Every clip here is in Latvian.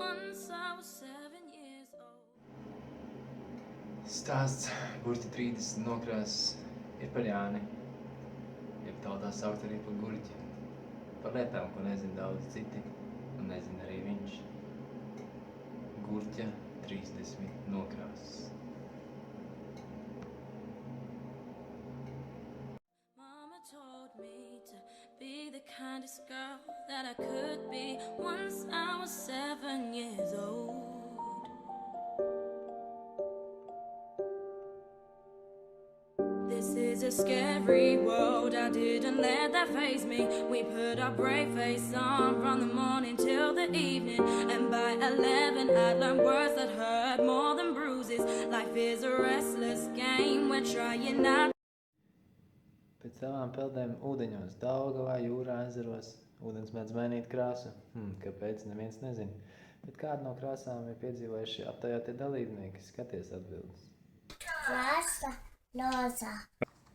Once I was 7 years old. Stāsts Gurķa 30 nokrāsas ir par Jāni, jeb tautā saukt arī par Gurķi. Par lietām, ko nezina daudz citi, un nezina arī viņš. Gurķa 30 nokrāsas. Mama told me to be the kindest girl that I could be once I was 7 years old. This is a scary world, I didn't let that faze me. We put our brave face on from the morning till the evening. And by 11 I'd learned words that hurt more than bruises. Life is a restless game, we're trying not. Pēc savām peldēm ūdeņos, Daugavā, jūrā, ezeros, ūdens mēdz mainīt krāsu. Kāpēc, neviens nezina. Bet kādu no krāsām ir piedzīvojuši aptaujātie dalībnieki? Skaties atbildes. Krāsa rozā.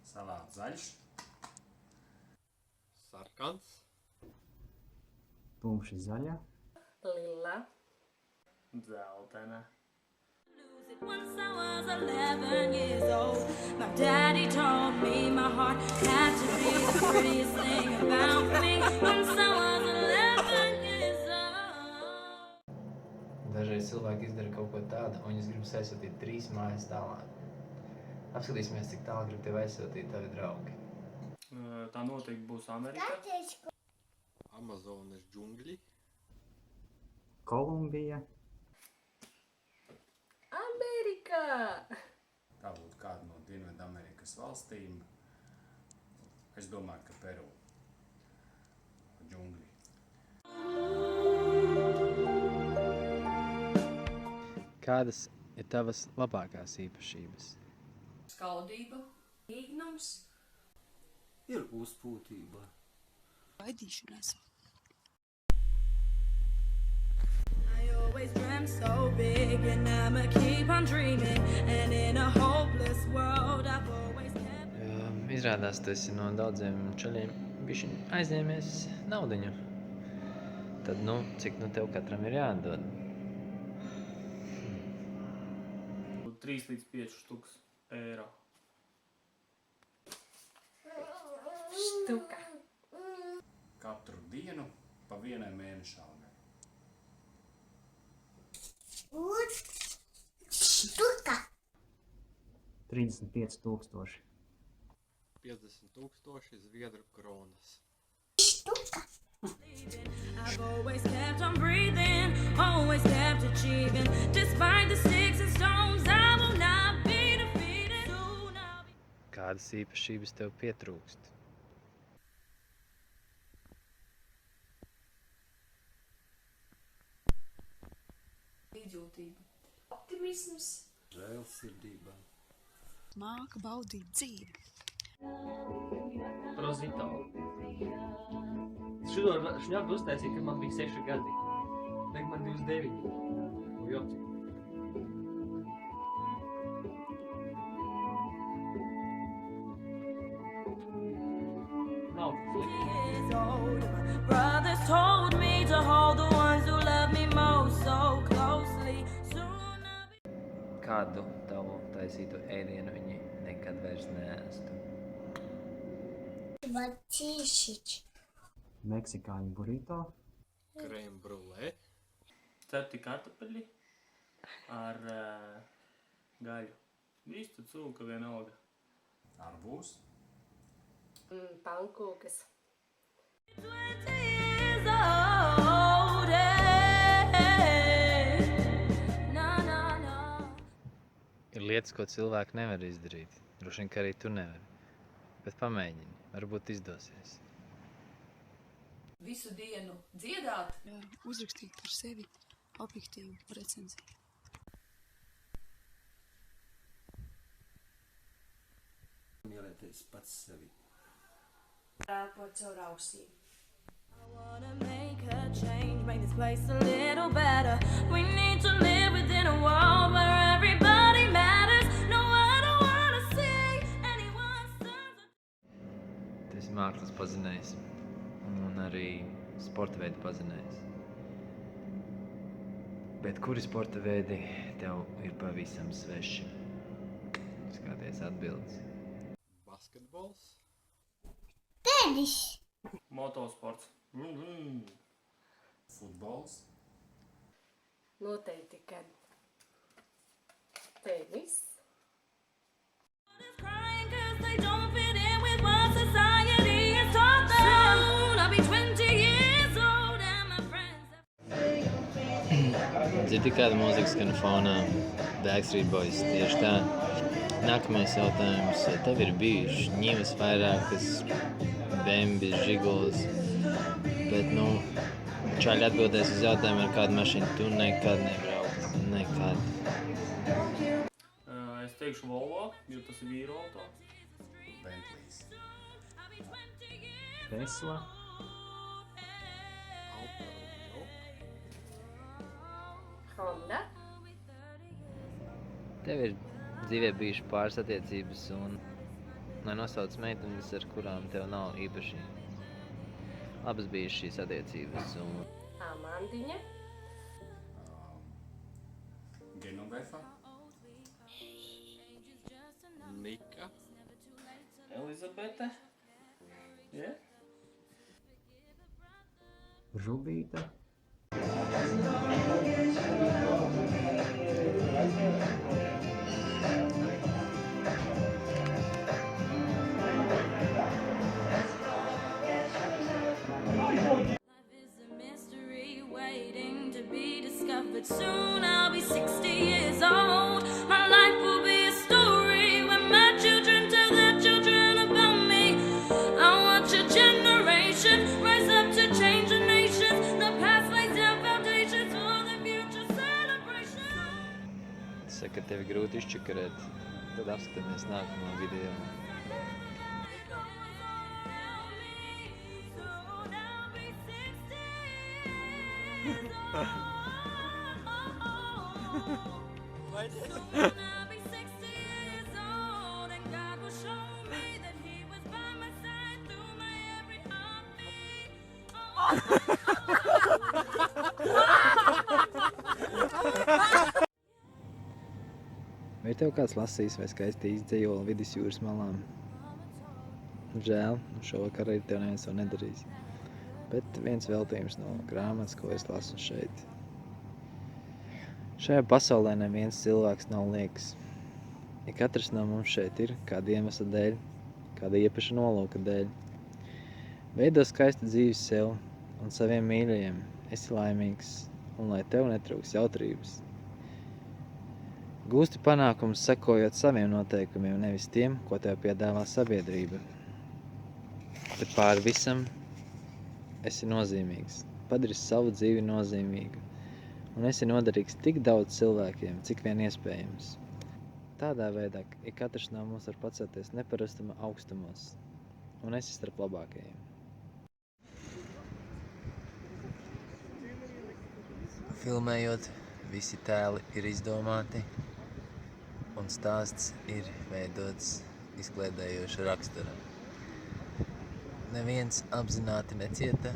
Salāts zaļš, Sarkans, Tumši zaļa, Lila, dzeltena, Lose it. Once I was 11 years old, my daddy told me my heart had to be the prettiest thing about me. Once I was 11 years old. Dažreiz cilvēki izdara kaut ko tādu, un viņus gribas aizsūtīt 3 mājas tālāk. Apskatīsimies, cik tālu grib tevi aizsūtīt tavi draugi. tā noteikti būs Amerika, Amazonas džungļi, Kolumbija, Amerikā! tā būtu kāda no Dienvidamerikas valstīm. Es domāju, ka Peru. Džungļi. Kādas ir tavas labākās īpašības? Skaudība, īgnums, Ir uzpūtība. Baidīšanās. I always dreamt so big and I'ma keep on dreaming. And in a hopeless world I've always kept. Izrādās, tu esi no daudziem čaļiem bišķiņ aizņēmies naudiņu. Tad, cik tev katram ir jāatdod? 3 līdz 5 štuks eiro. štuka. Katru dienu pa vienai mēneša algai. Štuka. 35,000. 50,000 zviedru kronas. Štuka. I've always kept on breathing, always kept achieving. Despite the sticks and stones, I will not be defeated. Soon I'll be. Kādas īpašības tev pietrūkst? Līdzjūtība. Optimisms. Žēlsirdība. Māka baudīt dzīvi. Prozitolu. Šo šņāpu uztaisīju, kad man bija 6 gadi. Tagad man 29. Jopci. Nav Years old. My brothers told me to hold the ones who love me most so closely. Soon I'll be. Kādu tavu taisītu ēdienu viņi nekad vairs neēstu? Vacīšič. Meksikāņu burrito, Krem brulē, Cepti kartupeļi ar gaļu. Vistu cūka vienalga. Arbūs. Pankūkas. 20 years old. Hey. No, no, no. ir lietas, ko cilvēki nevar izdarīt. Droši vien, ka arī tu nevari. Bet pamēģini, varbūt izdosies. Visu dienu dziedāt. Uzrakstīt par sevi objektīvu recenziju. Mīlēties pats sevi. Elpot caur ausīm. I wanna make a change, make this place a little better. We need to live within a world where everybody matters. No, I don't wanna see anyone's sons. Tu esi mākslas pazinējs un arī sporta veidu pazinējs. Bet kuri sporta veidi tev ir pavisam sveši? Skaties atbildes. Basketbols. Tenis. Motosports. Futbols. Noteikti, kad tenis. Crying 'cause they don't fit in with what society has taught them. Soon I'll be 20 years old and my friends have... Dzirdi, kāda mūzika skan fonā? Backstreet Boys, tieši tā. Nākamais jautājums. Tev ir bijuši ņivas vairākas, bembis, žiguls, bet, čaļi atbildēs uz jautājumu, ar kādu mašīnu tu nekad nebraukt. Nekad. Es teikšu Volvo, jo tas ir vīru auto. Bentleys. Tesla. Alfa Romeo. Honda. Tev ir dzīvē bijuši pāris attiecības un nosauc meitenes, ar kurām tev nav īpaši labas bijušas šīs attiecības. Un... Amandiņa. Genovefa. Nika. Elizabete. Yeah? Rubīta. But soon I'll be 60 years old. My life will be a story when my children tell their children about me. I watch a generation rise up to change the nation. The past lays down foundations for the future celebration. Saka, tevi grūti izčakarēt. Tad apskatāmies nākamo video. Soon I'll be 60 years old. Soon I'll be 60 years old, and God will show me that He was by my side through my every heartbeat. Vai tev kāds lasījis vai skaisti izdzejoli vidusjūras malām? Žēl, šovakar arī tev neviens to nedarīs. Bet viens veltījums no grāmatas, ko es lasu šeit. Šajā pasaulē neviens cilvēks nav liekas. Ja katrs no mums šeit ir kāda iemesla dēļ, kāda iepaša nolūka dēļ. Veido skaistu dzīvi sev un saviem mīļajiem. Esi laimīgs, un lai tev netrūks jautrības. Gūsti panākumus sekojot saviem noteikumiem, nevis tiem, ko tev piedāvā sabiedrība. Bet pāri visam esi nozīmīgs. Padari savu dzīvi nozīmīgu. Un esi noderīgs tik daudz cilvēkiem, cik vien iespējams. Tādā veidā, ja katrs no mums var pacelties neparastuma augstumos, un esi starp labākajiem. Filmējot, visi tēli ir izdomāti, un stāsts ir veidots izkliedējoša rakstura. Neviens apzināti necieta.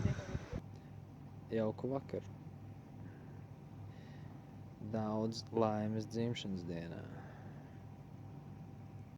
Jauku vakaru. Daudz laimes dzimšanas dienā.